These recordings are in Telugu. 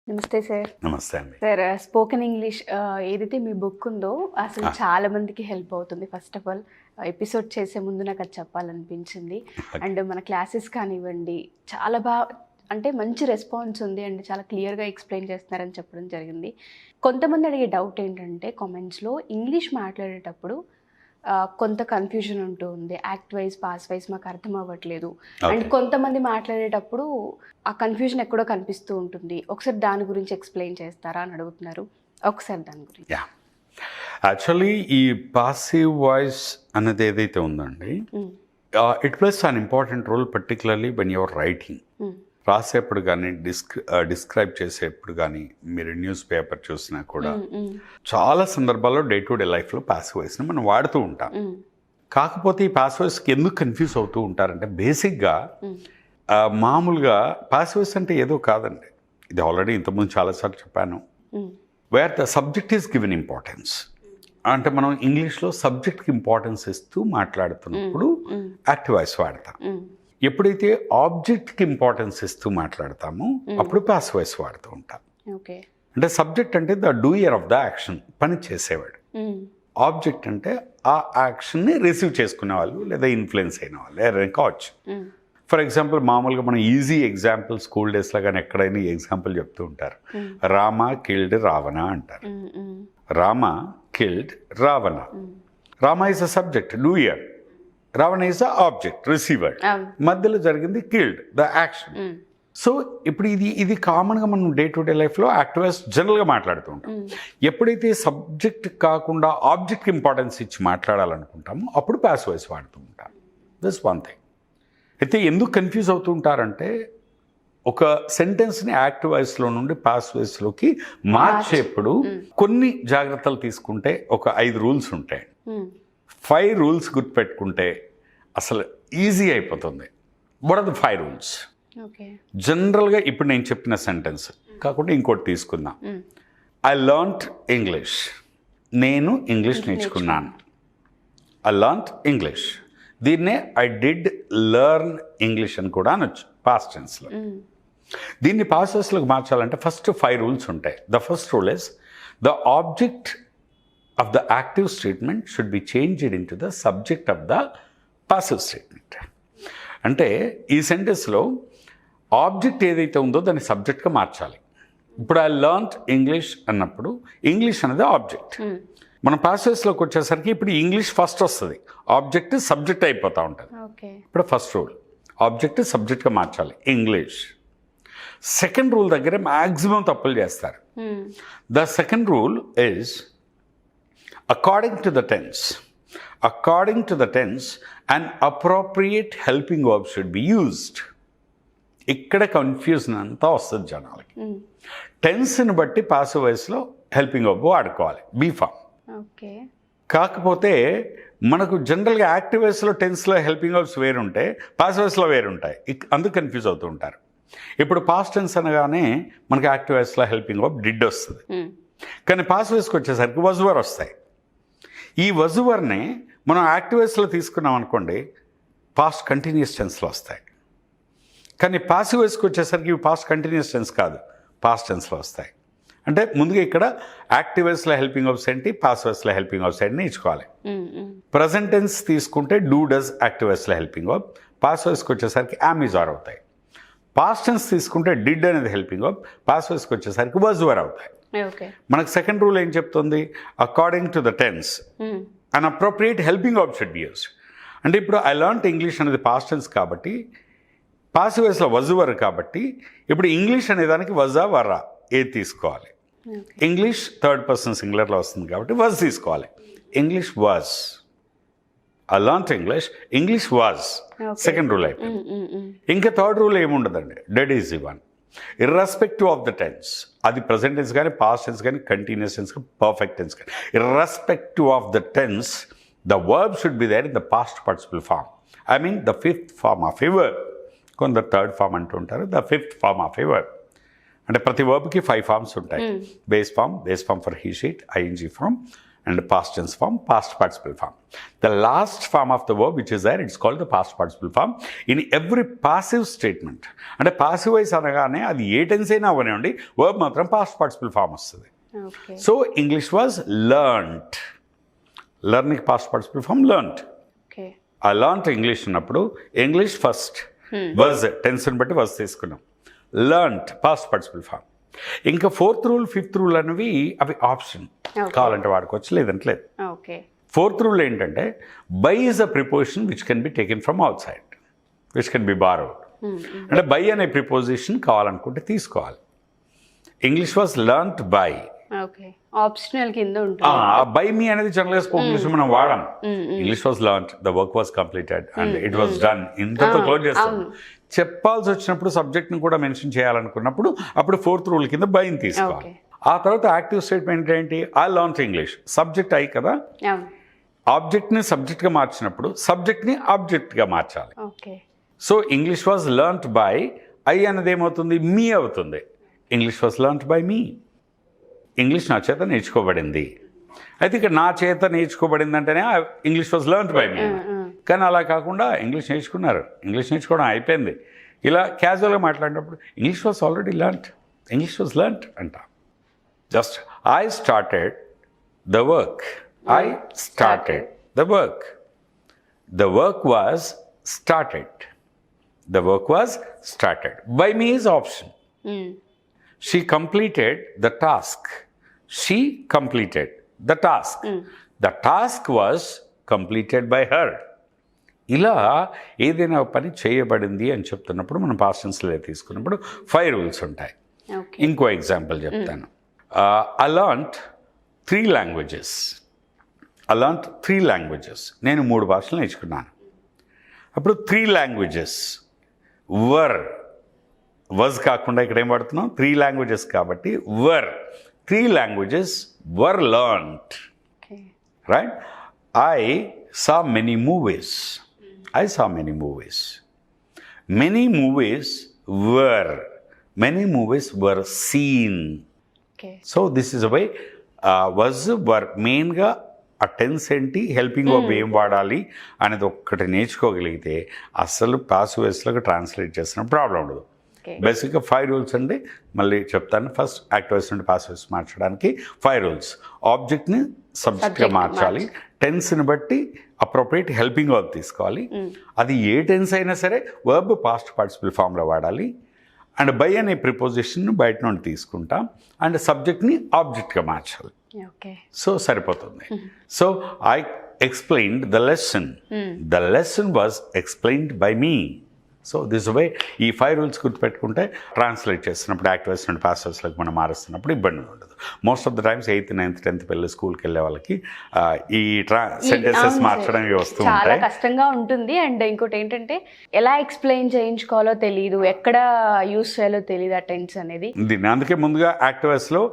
నమస్తే సార్. నమస్తే అండి. సార్ స్పోకెన్ ఇంగ్లీష్ ఏదైతే మీ బుక్ ఉందో అసలు చాలా మందికి హెల్ప్ అవుతుంది. ఫస్ట్ ఆఫ్ ఆల్ ఎపిసోడ్ చేసే ముందు నాకు అది చెప్పాలనిపించింది. అండ్ మన క్లాసెస్ కానివ్వండి చాలా అంటే మంచి రెస్పాన్స్ ఉంది అండ్ చాలా క్లియర్గా ఎక్స్ప్లెయిన్ చేస్తున్నారని చెప్పడం జరిగింది. కొంతమంది అడిగే డౌట్ ఏంటంటే కామెంట్స్లో ఇంగ్లీష్ మాట్లాడేటప్పుడు కొంత కన్ఫ్యూజన్ ఉంటూ ఉంది. యాక్ట్ వైజ్ పాస్ వైజ్ మాకు అర్థం అవ్వట్లేదు. అండ్ కొంతమంది మాట్లాడేటప్పుడు ఆ కన్ఫ్యూజన్ ఎక్కడో కనిపిస్తూ ఉంటుంది. ఒకసారి దాని గురించి ఎక్స్ప్లెయిన్ చేస్తారా అని అడుగుతున్నారు. ఒకసారి దాని గురించి. యాక్చువల్లీ ఈ పాసివ్ వాయిస్ అనేది ఏదైతే ఉందండి, it plays an important role particularly when your writing. రాసేప్పుడు కానీ డిస్క్రైబ్ చేసేప్పుడు కానీ మీరు న్యూస్ పేపర్ చూసినా కూడా చాలా సందర్భాల్లో డే టు డే లైఫ్లో పాసివ్ వాయిస్ని మనం వాడుతూ ఉంటాం. కాకపోతే ఈ పాసివ్ వాయిస్కి ఎందుకు కన్ఫ్యూజ్ అవుతూ ఉంటారంటే బేసిక్గా మామూలుగా పాసివ్ వాయిస్ అంటే ఏదో కాదండి. ఇది ఆల్రెడీ ఇంతకుముందు చాలాసార్లు చెప్పాను. Wear the subject is given importance. అంటే మనం ఇంగ్లీష్లో సబ్జెక్ట్కి ఇంపార్టెన్స్ ఇస్తూ మాట్లాడుతున్నప్పుడు యాక్టివ్ వాయిస్ వాడతాం. ఎప్పుడైతే ఆబ్జెక్ట్కి ఇంపార్టెన్స్ ఇస్తూ మాట్లాడతామో అప్పుడు పాసివ్ వాయిస్ వాడుతూ ఉంటాం. అంటే సబ్జెక్ట్ అంటే the doer of the action, పని చేసేవాడు. ఆబ్జెక్ట్ అంటే ఆ యాక్షన్ని రిసీవ్ చేసుకునే వాళ్ళు లేదా ఇన్ఫ్లుయెన్స్ అయిన వాళ్ళు ఎవరైనా కావచ్చు. ఫర్ ఎగ్జాంపుల్ మామూలుగా మనం ఈజీ ఎగ్జాంపుల్ స్కూల్ డేస్లో కానీ ఎక్కడైనా ఎగ్జాంపుల్ చెప్తూ ఉంటారు. రామ కిల్డ్ రావణ అంటారు. Rama killed Ravana. Rama is a subject, doer. Ravana is the object, receiver. మధ్యలో జరిగింది కిల్డ్, ద యాక్షన్. సో ఇప్పుడు ఇది కామన్గా మనం డే టు డే లైఫ్లో యాక్టివ్ వాయిస్ జనరల్గా మాట్లాడుతూ ఉంటాం. ఎప్పుడైతే సబ్జెక్ట్ కాకుండా ఆబ్జెక్ట్కి ఇంపార్టెన్స్ ఇచ్చి మాట్లాడాలనుకుంటామో అప్పుడు పాసివ్ వాయిస్ వాడుతూ ఉంటాం. This one thing. అయితే ఎందుకు కన్ఫ్యూజ్ అవుతూ ఉంటారంటే ఒక సెంటెన్స్ని యాక్టివ్ వాయిస్లో నుండి పాసివ్ వాయిస్లోకి మార్చేప్పుడు కొన్ని జాగ్రత్తలు తీసుకుంటే ఒక 5 రూల్స్ ఉంటాయి. 5 రూల్స్ గుర్తుపెట్టుకుంటే అసలు ఈజీ అయిపోతుంది. What are the 5 rules? జనరల్గా ఇప్పుడు నేను చెప్పిన సెంటెన్స్ కాకుండా ఇంకోటి తీసుకుందాం. I learnt English. నేను ఇంగ్లీష్ నేర్చుకున్నాను. I learnt English. దీన్నే ఐ డిడ్ లెర్న్ ఇంగ్లీష్ అని కూడా అనొచ్చు పాస్ట్ టెన్స్లో. దీన్ని పాస్ట్ టెన్స్లోకి మార్చాలంటే ఫస్ట్ 5 రూల్స్ ఉంటాయి. The first rule is the object of the active statement should be changed into the subject of the passive statement. అంటే ఈ సెంటెన్స్లో ఆబ్జెక్ట్ ఏదైతే ఉందో దాన్ని సబ్జెక్ట్గా మార్చాలి. ఇప్పుడు ఐ లర్న్ట్ ఇంగ్లీష్ అన్నప్పుడు ఇంగ్లీష్ అనేది ఆబ్జెక్ట్. మన పాసివ్స్లోకి వచ్చేసరికి ఇప్పుడు ఇంగ్లీష్ ఫస్ట్ వస్తుంది, ఆబ్జెక్ట్ సబ్జెక్ట్ అయిపోతూ ఉంటుంది. ఇప్పుడు ఫస్ట్ రూల్ ఆబ్జెక్ట్ సబ్జెక్ట్గా మార్చాలి, ఇంగ్లీష్. సెకండ్ రూల్ దగ్గర మ్యాక్సిమం తప్పులు చేస్తారు. The second rule is according to the tense an appropriate helping verb should be used. ఇక్కడ కన్ఫ్యూజన్ అంతా వస్తుంది జనాలకి. టెన్స్ని బట్టి పాసివ్ వాయిస్లో హెల్పింగ్ వర్బ్ వాడుకోవాలి, బీ ఫామ్. కాకపోతే మనకు జనరల్గా యాక్టివ్ వాయిస్లో టెన్స్లో హెల్పింగ్ వర్బ్స్ వేరుంటే పాసివ్ వాయిస్లో వేరుంటాయి. అందుకు కన్ఫ్యూజ్ అవుతూ ఉంటారు. ఇప్పుడు పాస్ట్ టెన్స్ అనగానే మనకి యాక్టివ్ వాయిస్లో హెల్పింగ్ వర్బ్ డిడ్ వస్తుంది, కానీ పాసివ్ వాయిస్కి వచ్చేసరికి వాజ్ వర్ వస్తాయి. ఈ వజువర్ని మనం యాక్టివ్ వాయిస్లో తీసుకున్నాం అనుకోండి, పాస్ట్ కంటిన్యూస్ టెన్స్లో వస్తాయి. కానీ పాసివ్ వాయిస్కి వచ్చేసరికి ఇవి పాస్ట్ కంటిన్యూస్ టెన్స్ కాదు, పాస్ట్ టెన్స్లో వస్తాయి. అంటే ముందుగా ఇక్కడ యాక్టివ్ వాయిస్లో హెల్పింగ్ వర్బ్స్ ఏంటి, పాసివ్ వాయిస్లో హెల్పింగ్ వర్బ్స్ ఏంటి నేర్చుకోవాలి. ప్రజెంట్ టెన్స్ తీసుకుంటే డూ డస్ యాక్టివ్ వాయిస్లో హెల్పింగ్ వర్బ్, పాసివ్ వాయిస్కి వచ్చేసరికి యామ్ ఈజ్ ఆర్ అవుతాయి. పాస్ట్ టెన్స్ తీసుకుంటే డిడ్ అనేది హెల్పింగ్ వర్బ్, పాసివ్ వాయిస్కి వచ్చేసరికి వాజ్ వర్ అవుతాయి. మనకు సెకండ్ రూల్ ఏం చెప్తుంది? According to the tense an appropriate helping verb should be used. అంటే ఇప్పుడు ఐ లర్న్ట్ ఇంగ్లీష్ అనేది పాస్ట్ టెన్స్ కాబట్టి, పాసివ్ వాయిస్లో వజ్ వర్ కాబట్టి, ఇప్పుడు ఇంగ్లీష్ అనే దానికి వజా వరా ఏది తీసుకోవాలి? ఇంగ్లీష్ థర్డ్ పర్సన్ సింగులర్లో వస్తుంది కాబట్టి వజ్ తీసుకోవాలి. English was. I learnt English, English was second rule అయిపోయింది. ఇంకా థర్డ్ రూల్ ఏముండదండి, dead is one. Irrespective of the tense, అది ప్రజెంట్ టెన్స్ కానీ పాస్ట్ టెన్స్ కానీ కంటిన్యూస్ టెన్స్ కానీ పర్ఫెక్ట్ టెన్స్ కానీ, irrespective of the tense the verb should be there in the past participle form. I mean the 5th form of a verb. కొందరు 3rd ఫార్మ్ అంటూ ఉంటారు, the 5th form of a verb. అంటే ప్రతి వర్బ్కి 5 ఫార్మ్స్ ఉంటాయి. Base form for he she it, ING form and past tense form, past participle form. The last form of the verb which is there, it's called the past participle form. In every passive statement, అంటే passive voice అనగానే అది ఏ టెన్స్ అయినా అవనివ్వండి, verb మాత్రం past participle form వస్తుంది. So English was learned. Learning past participle form learned. ఆ లర్న్డ్ ఇంగ్లీష్ ఉన్నప్పుడు ఇంగ్లీష్ ఫస్ట్ వాజ్ టెన్స్ని బట్టి వాజ్ తీసుకున్నాం. Learned past participle form. ఇంకా 4th రూల్ 5th రూల్ అనేవి అవి ఆప్షన్, కావాలంటే వాడుకోవచ్చు, లేదంటే లేదు. 4th రూల్ ఏంటంటే by is a preposition which can be taken from outside, which can be borrowed. అంటే బై అనే ప్రిపోజిషన్ కావాలనుకుంటే తీసుకోవాలి. English was learned by. Optional కింద బై మీ అనేది జనరల్గా స్పోకెన్ ఇంగ్లీష్ మనం వాడాం. English was learned, the work was completed and it was done. ఇంతతో క్లోజ్ చేస్తాం. చెప్పాల్సి వచ్చినప్పుడు సబ్జెక్ట్ని కూడా మెన్షన్ చేయాలనుకున్నప్పుడు అప్పుడు 4th రూల్ కింద బైని తీసుకోవాలి. ఆ తర్వాత యాక్టివ్ స్టేట్మెంట్ ఏంటి? I learned English. సబ్జెక్ట్ అయ్యి కదా, ఆబ్జెక్ట్ని సబ్జెక్ట్గా మార్చినప్పుడు సబ్జెక్ట్ని ఆబ్జెక్ట్గా మార్చాలి. So English was learned by, I అనేది ఏమవుతుంది? మీ అవుతుంది. English was learned by me. English నా చేత నేర్చుకోబడింది. అయితే ఇక్కడ నా చేత నేర్చుకోబడింది అంటేనే ఇంగ్లీష్ వాజ్ లర్న్డ్ బై మీ. కానీ అలా కాకుండా ఇంగ్లీష్ నేర్చుకున్నారు, ఇంగ్లీష్ నేర్చుకోవడం అయిపోయింది, ఇలా క్యాజువల్గా మాట్లాడినప్పుడు English was already learned, English was learned అంట. Just I started the work, I started the work, the work was started, the work was started. By me is option. She completed the task. She completed the task. The task was completed by her. ఇలా ఏదైనా పని చేయబడింది అని చెప్తున్నప్పుడు మనం పాస్ట్ టెన్స్లో తీసుకున్నప్పుడు 5 రూల్స్ ఉంటాయి. ఇంకో ఎగ్జాంపుల్ చెప్తాను. I learnt 3 languages. I learnt 3 languages. నేను 3 భాషలు నేర్చుకున్నాను. అప్పుడు 3 languages were, వజ్ కాకుండా ఇక్కడ ఏం వాడుతున్నాం? 3 languages కాబట్టి వర్. 3 languages were learned. Right? I saw many movies. I saw many movies. Many movies were. Many movies were seen. So this is a way. Was were మెయిన్గా ఆ టెన్స్ ఏంటి, హెల్పింగ్ వర్బ్ ఏం వాడాలి అనేది ఒక్కటి నేర్చుకోగలిగితే అసలు పాసివ్ వాయిస్లోకి ట్రాన్స్లేట్ చేసిన ప్రాబ్లం ఉండదు. బేసిక్గా 5 రూల్స్ అండి, మళ్ళీ చెప్తాను. ఫస్ట్ యాక్టివ్ వాయిస్ నుండి పాసివ్ వాయిస్ మార్చడానికి 5 రూల్స్. ఆబ్జెక్ట్ని సబ్జెక్ట్గా మార్చాలి, టెన్స్ని బట్టి అప్రోప్రియేట్ హెల్పింగ్ వర్బ్ తీసుకోవాలి, అది ఏ టెన్స్ అయినా సరే వర్బ్ పాస్ట్ పార్టిసిపల్ ఫామ్లో వాడాలి, అండ్ బై అనే ప్రిపోజిషన్ బయట నుండి తీసుకుంటాం, అండ్ సబ్జెక్ట్ని ఆబ్జెక్ట్గా మార్చాలి. సో సరిపోతుంది. So I explained the lesson, the lesson was explained by me. So this way ఈ 5 రూల్స్ గుర్తుపెట్టుకుంటే ట్రాన్స్లేట్ చేస్తున్నప్పుడు యాక్టివ్ వాయిస్ నుండి పాసివ్ వాయిస్లోకి మనం మారుస్తున్నప్పుడు ఇబ్బంది ఉండదు. Most of the times 8th, 9th, 10th పిల్లలు స్కూల్కి వెళ్ళే వాళ్ళకి ఈ సెంటెన్సెస్ మార్చడం వస్తూ ఉంటాయి, చాలా కష్టంగా ఉంటుంది. అండ్ ఇంకోటి ఏంటంటే ఎలా ఎక్స్ప్లెయిన్ చేయించుకోవాలో తెలియదు, ఎక్కడ యూస్ చేయాలో తెలియదు ఆ టెన్స్ అనేది. దీన్ని అందుకే ముందుగా యాక్టివ్ వాయిస్లో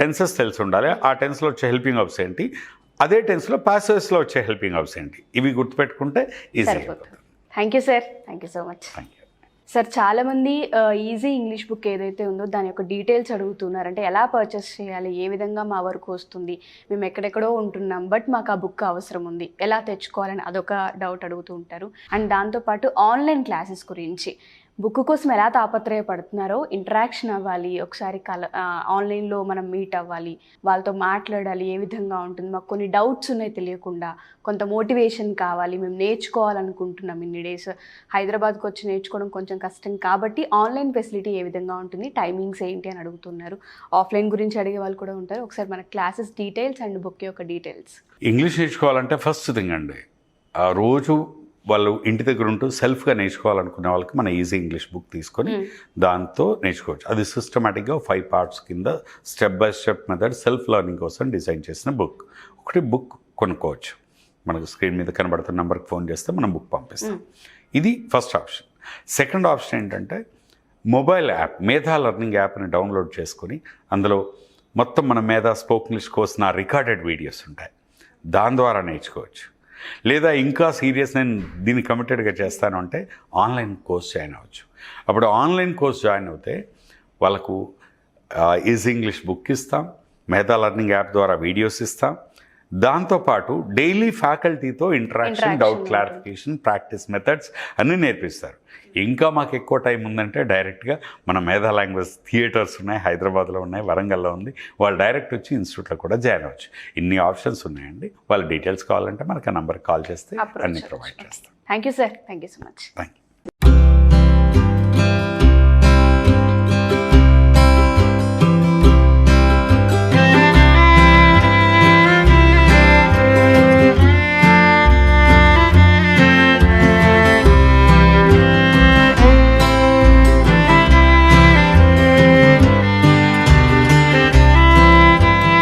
టెన్సెస్ తెలిసి ఉండాలి. ఆ టెన్స్లో వచ్చే హెల్పింగ్ వర్బ్స్ ఏంటి, అదే టెన్స్లో పాసివ్ వాయిస్లో వచ్చే హెల్పింగ్ వర్బ్స్ ఏంటి, ఇవి గుర్తుపెట్టుకుంటే ఈజీ అయిపోతుంది. Thank you sir, thank you so much. Sir, చాలామంది ఈజీ ఇంగ్లీష్ బుక్ ఏదైతే ఉందో దాని యొక్క డీటెయిల్స్ అడుగుతున్నారు. అంటే ఎలా పర్చేస్ చేయాలి, ఏ విధంగా మా వరకు వస్తుంది, మేము ఎక్కడెక్కడో ఉంటున్నాం బట్ మాకు ఆ బుక్ అవసరం ఉంది, ఎలా తెచ్చుకోవాలని అదొక డౌట్ అడుగుతూ ఉంటారు. అండ్ దాంతోపాటు ఆన్లైన్ క్లాసెస్ గురించి, బుక్ కోసం ఎలా తాపత్రయపడుతున్నారో, ఇంటరాక్షన్ అవ్వాలి, ఒకసారి ఆన్లైన్లో మనం మీట్ అవ్వాలి, వాళ్ళతో మాట్లాడాలి, ఏ విధంగా ఉంటుంది, మాకు కొన్ని డౌట్స్ ఉన్నాయి తెలియకుండా, కొంత మోటివేషన్ కావాలి, మేము నేర్చుకోవాలనుకుంటున్నాం ఇన్ని డేస్, హైదరాబాద్కి వచ్చి నేర్చుకోవడం కొంచెం కష్టం కాబట్టి ఆన్లైన్ ఫెసిలిటీ ఏ విధంగా ఉంటుంది, టైమింగ్స్ ఏంటి అని అడుగుతున్నారు. ఆఫ్లైన్ గురించి అడిగే వాళ్ళు కూడా ఉంటారు. ఒకసారి మన క్లాసెస్ డీటెయిల్స్ అండ్ బుక్ యొక్క డీటెయిల్స్. ఇంగ్లీష్ నేర్చుకోవాలంటే ఫస్ట్ థింగ్ అండి, రోజు వాళ్ళు ఇంటి దగ్గర ఉంటూ సెల్ఫ్గా నేర్చుకోవాలనుకునే వాళ్ళకి మన ఈజీ ఇంగ్లీష్ బుక్ తీసుకొని దాంతో నేర్చుకోవచ్చు. అది సిస్టమేటిక్గా 5 parts కింద step by step method self learning కోసం డిజైన్ చేసిన బుక్. ఒకటి బుక్ కొనుక్కోవచ్చు, మనకు స్క్రీన్ మీద కనబడుతున్న నెంబర్కి ఫోన్ చేస్తే మనం బుక్ పంపిస్తాం. ఇది ఫస్ట్ ఆప్షన్. సెకండ్ ఆప్షన్ ఏంటంటే మొబైల్ యాప్, మేధా లెర్నింగ్ యాప్ని డౌన్లోడ్ చేసుకొని అందులో మొత్తం మన మేధా స్పోకెన్ ఇంగ్లీష్ కోర్స్ నా రికార్డెడ్ వీడియోస్ ఉంటాయి, దాని ద్వారా నేర్చుకోవచ్చు. లేదా ఇంకా సీరియస్ నేను దీన్ని కమిటెడ్గా చేస్తాను అంటే ఆన్లైన్ కోర్స్ జాయిన్ అవ్వచ్చు. అప్పుడు ఆన్లైన్ కోర్స్ జాయిన్ అవుతే వాళ్ళకు ఈజీ ఇంగ్లీష్ బుక్ ఇస్తాం, మేధా లెర్నింగ్ యాప్ ద్వారా వీడియోస్ ఇస్తాం, దాంతోపాటు డైలీ ఫ్యాకల్టీతో interaction, doubt clarification, practice methods అన్నీ నేర్పిస్తారు. ఇంకా మాకు ఎక్కువ టైం ఉందంటే డైరెక్ట్గా మన మేధా లాంగ్వేజ్ థియేటర్స్ ఉన్నాయి, హైదరాబాద్లో ఉన్నాయి, వరంగల్లో ఉంది. వాళ్ళు డైరెక్ట్ వచ్చి ఇన్స్టిట్యూట్లో కూడా జాయిన్ అవ్వచ్చు. ఇన్ని ఆప్షన్స్ ఉన్నాయండి. వాళ్ళ డీటెయిల్స్ కావాలంటే మనకు ఆ నెంబర్కి కాల్ చేస్తే అన్ని ప్రొవైడ్ చేస్తాం. Thank you sir, thank you so much. Thank you.